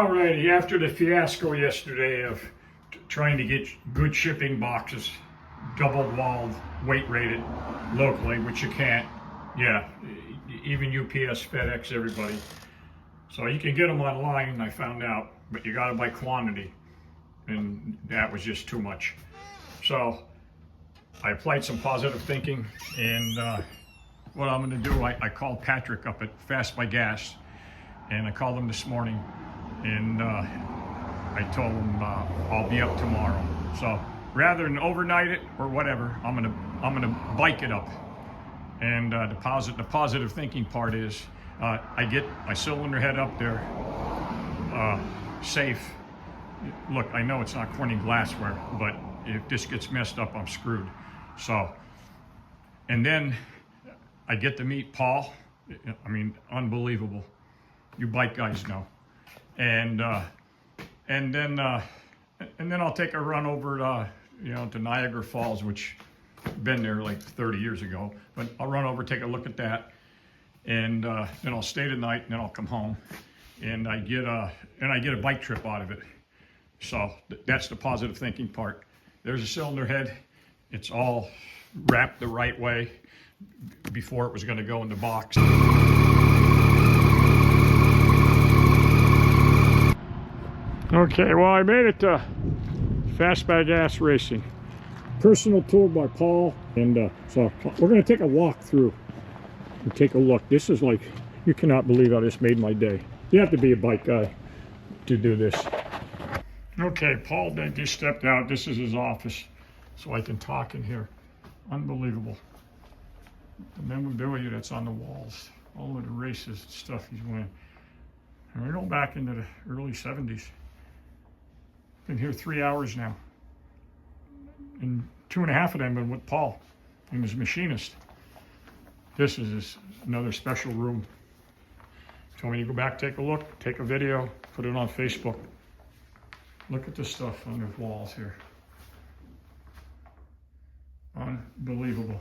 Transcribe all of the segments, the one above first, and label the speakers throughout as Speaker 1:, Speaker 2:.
Speaker 1: Alrighty, after the fiasco yesterday of trying to get good shipping boxes, double-walled, weight-rated locally, which you can't, yeah, even UPS, FedEx, everybody. So you can get them online, I found out, but you gotta buy quantity, and that was just too much. So I applied some positive thinking, and what I'm gonna do, I called Patrick up at Fast by Gas, and I called him this morning, and I told him I'll be up tomorrow. So rather than overnight it or whatever, I'm gonna bike it up. And the positive thinking part is I get my cylinder head up there safe. Look, I know it's not Corning glassware, but if this gets messed up, I'm screwed. So, and then I get to meet Paul. I mean, unbelievable. You bike guys know. And then I'll take a run over to Niagara Falls, which I've been there like 30 years ago. But I'll run over, take a look at that, and then I'll stay the night, and then I'll come home, and I get a bike trip out of it. So that's the positive thinking part. There's a cylinder head. It's all wrapped the right way before it was going to go in the box. Okay, well, I made it to Fast by Gas Racing. Personal tour by Paul, and so we're going to take a walk through and take a look. This is like, you cannot believe how this made my day. You have to be a bike guy to do this. Okay, Paul just stepped out. This is his office, so I can talk in here. Unbelievable. The memorabilia that's on the walls, all of the races, stuff he's winning. And we're going back into the early 70s. Been here 3 hours now. And 2.5 of them been with Paul and his machinist. This is another special room. Told me to go back, take a look, take a video, put it on Facebook. Look at this stuff on the walls here. Unbelievable.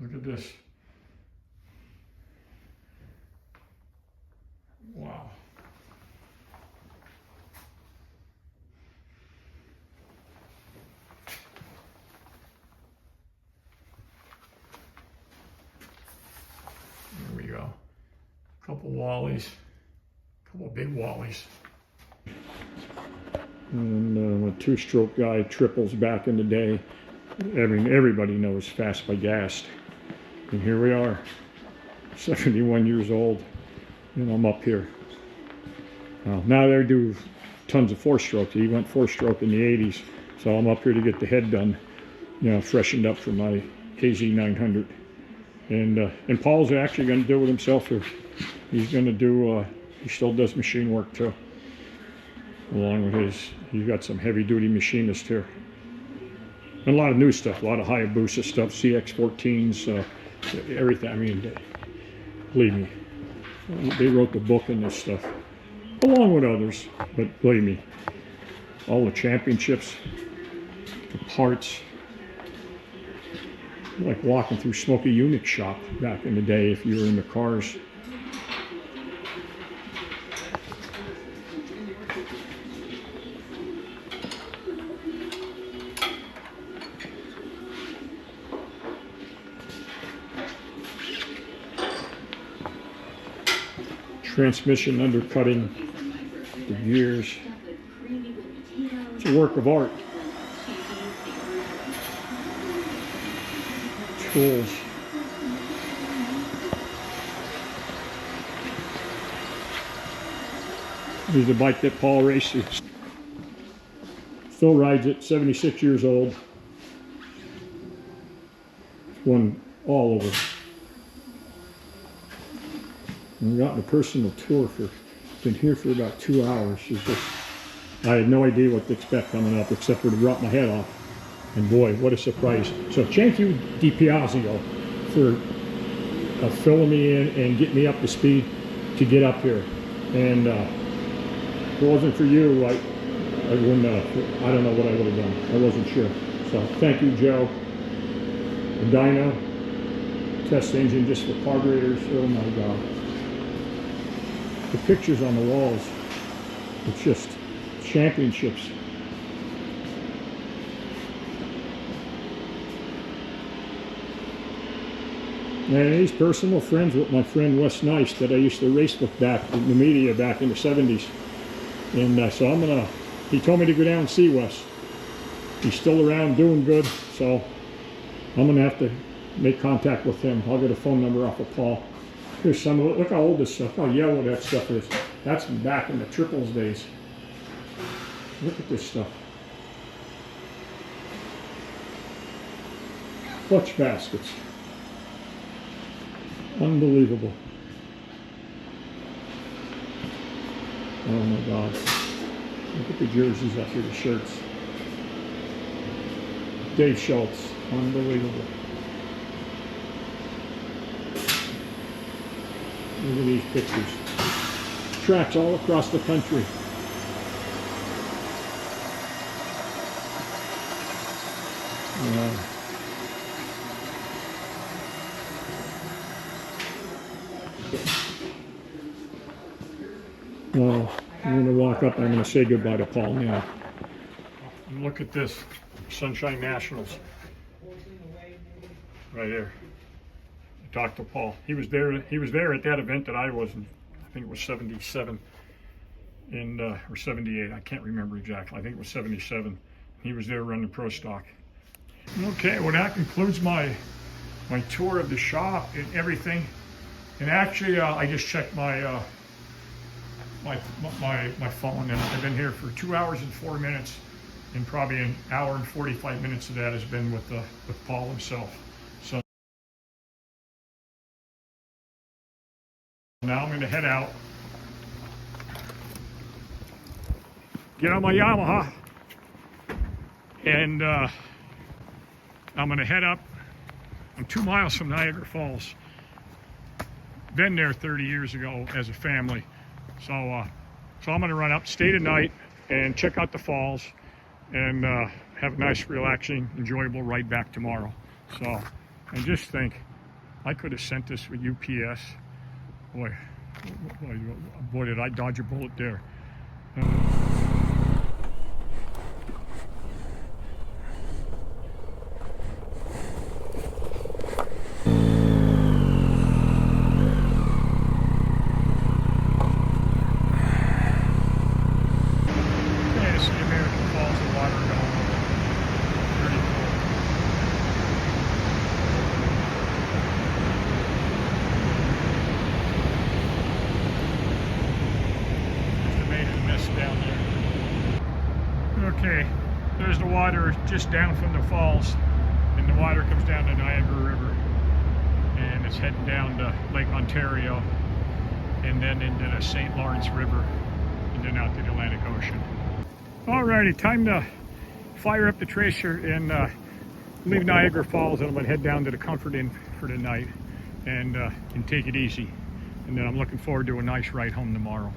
Speaker 1: Look at this. Wow. There we go. Couple Wallies, couple big Wallies. And a two-stroke guy, triples back in the day. I mean, everybody knows Fast by Gas. And here we are, 71 years old, and I'm up here. Now they do tons of four-stroke. He went four-stroke in the 80s, so I'm up here to get the head done, freshened up for my KZ900. And Paul's actually going to do it himself here. He's going to do, he still does machine work too. Along with he's got some heavy-duty machinist here. And a lot of new stuff, a lot of Hayabusa stuff, CX-14s, everything. I mean, believe me, they wrote the book in this stuff, along with others, but believe me, all the championships, the parts, like walking through Smokey Unique's shop back in the day if you were in the cars. Transmission undercutting the gears. It's a work of art. Tools. Here's a bike that Paul races. Still rides it, 76 years old. Won all over. We got a personal tour been here for about 2 hours. I had no idea what to expect coming up except for to drop my head off. And boy, what a surprise. So thank you, DiPiazio, for filling me in and getting me up to speed to get up here. And if it wasn't for you, I wouldn't I don't know what I would have done. I wasn't sure. So thank you, Joe. The dyno, test engine just for carburetors. Oh my God. the pictures on the walls. It's just championships. And he's personal friends with my friend Wes Nice that I used to race with back in the media back in the 70s. And so he told me to go down and see Wes. He's still around doing good, so I'm gonna have to make contact with him. I'll get a phone number off of Paul. Here's some of it. Look how old this stuff, how yellow that stuff is. That's back in the triples days. Look at this stuff. Clutch baskets. Unbelievable. Oh my God. Look at the jerseys up here, the shirts. Dave Schultz. Unbelievable. Look at these pictures. Tracks all across the country. Well, I'm going to walk up. I'm going to say goodbye to Paul now. And look at this, Sunshine Nationals, right here. I talked to Paul. He was there. He was there at that event that I was in. I think it was '77 and or '78. I can't remember exactly. I think it was '77. He was there running pro stock. Okay, well that concludes my tour of the shop and everything. And actually, I just checked my my phone, and I've been here for 2 hours and 4 minutes, and probably an hour and 45 minutes of that has been with Paul himself. So now I'm going to head out, get on my Yamaha, and I'm going to head up. I'm 2 miles from Niagara Falls. Been there 30 years ago as a family. So I'm going to run up, stay tonight, and check out the falls, and have a nice, relaxing, enjoyable ride back tomorrow. So, and just think, I could have sent this with UPS. Boy, did I dodge a bullet there. Okay, there's the water just down from the falls, and the water comes down the Niagara River, and it's heading down to Lake Ontario, and then into the St. Lawrence River, and then out to the Atlantic Ocean. Alrighty, time to fire up the tracer and leave Niagara Falls, and I'm gonna head down to the Comfort Inn for the night and take it easy. And then I'm looking forward to a nice ride home tomorrow.